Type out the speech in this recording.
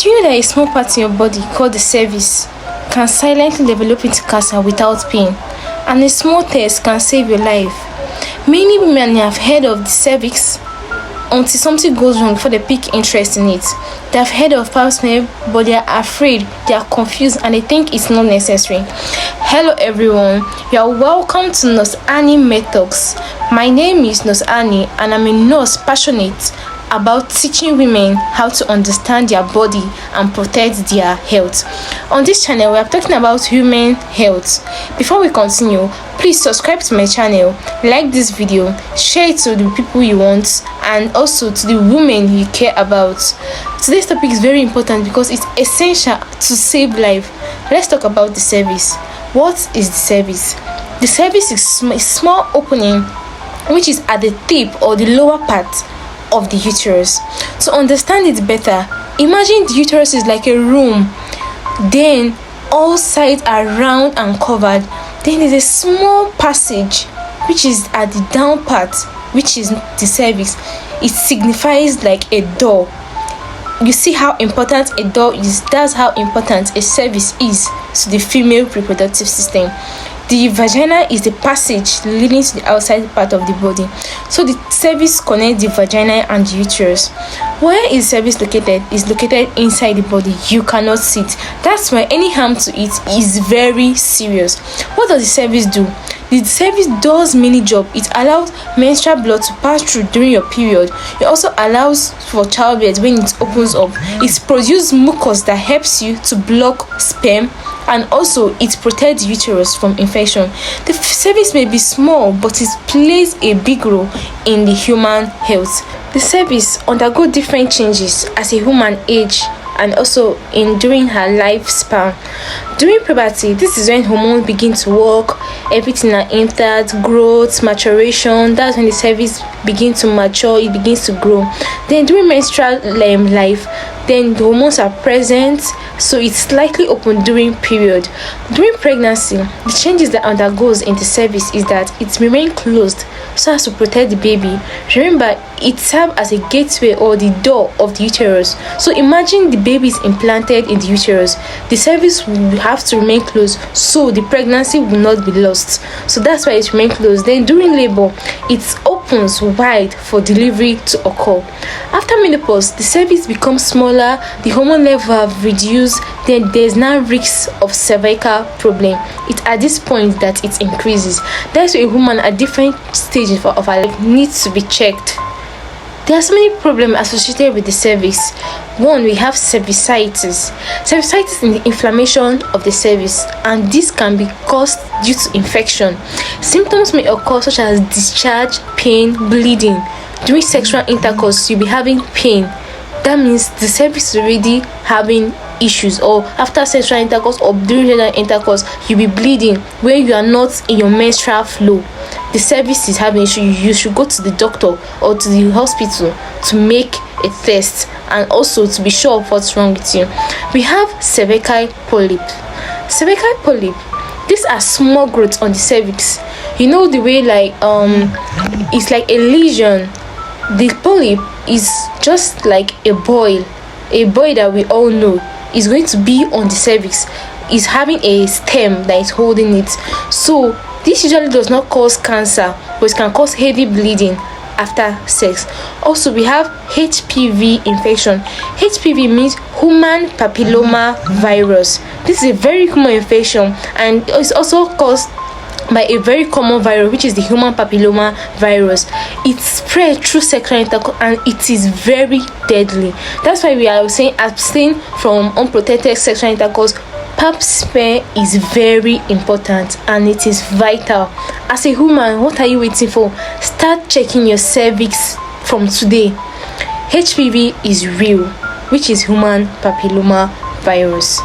Do you know that a small part in your body called the cervix can silently develop into cancer without pain? And a small test can save your life. Many women have heard of the cervix until something goes wrong before they pick interest in it. They have heard of pap smear, but they are afraid, they are confused, and they think it's not necessary. Hello everyone, you are welcome to Nurse Annie Methods. My name is Nurse Annie, and I'm a nurse passionate about teaching women how to understand their body and protect their health. On this channel, we are talking about human health. Before we continue, please subscribe to my channel, like this video, share it to the people you want, and also to the women you care about. Today's topic is very important because it's essential to save life. Let's talk about the cervix. What is the cervix? The cervix is a small opening which is at the tip or the lower part of the uterus. To understand it better, imagine the uterus is like a room, then all sides are round and covered. Then there's a small passage which is at the down part, which is the cervix. It signifies like a door. You see how important a door is. That's how important a cervix is to the female reproductive system. The vagina is the passage leading to the outside part of the body. So the cervix connects the vagina and the uterus. Where is the cervix located? It's located inside the body. You cannot see it. That's why any harm to it is very serious. What does the cervix do? The cervix does many jobs. It allows menstrual blood to pass through during your period. It also allows for childbirth when it opens up. It produces mucus that helps you to block sperm, and also it protects the uterus from infection. The cervix may be small, but it plays a big role in the human health. The cervix undergoes different changes as a woman ages and also during her lifespan. During puberty, this is when hormones begin to work, everything are entered, growth, maturation. That's when the cervix begins to mature, it begins to grow. Then during menstrual life, then the hormones are present, so it's slightly open during period. During pregnancy, the changes that undergoes in the cervix is that it remains closed so as to protect the baby. Remember, it serves as a gateway or the door of the uterus. So imagine the baby is implanted in the uterus. The cervix will have to remain closed so the pregnancy will not be lost. So that's why it remains closed. Then during labor, it opens wide for delivery to occur. After menopause, the cervix becomes smaller, the hormone level have reduced, then there's now risk of cervical problem. It's at this point that it increases. That's why a woman at different stages of her life needs to be checked. There are so many problems associated with the cervix. One, we have cervicitis. Cervicitis is the inflammation of the cervix, and this can be caused due to infection. Symptoms may occur such as discharge, pain, bleeding. During sexual intercourse, you'll be having pain. That means the cervix is already having issues, or after sexual intercourse or during sexual intercourse, you'll be bleeding when you are not in your menstrual flow. The cervix is having issue. You should go to the doctor or to the hospital to make a test and also to be sure of what's wrong with you. We have cervical polyp. Cervical polyp, these are small growths on the cervix. You know the way it's like a lesion. The polyp is just like a boil that we all know is going to be on the cervix. Is having a stem that is holding it. So this usually does not cause cancer, but it can cause heavy bleeding after sex. Also, we have HPV infection. HPV means human papilloma virus. This is a very common infection, and it's also caused by a very common virus, which is the human papilloma virus. It spreads through sexual intercourse and it is very deadly. That's why we are saying abstain from unprotected sexual intercourse. Pap smear is very important and it is vital. As a woman, what are you waiting for? Start checking your cervix from today. HPV is real, which is human papilloma virus.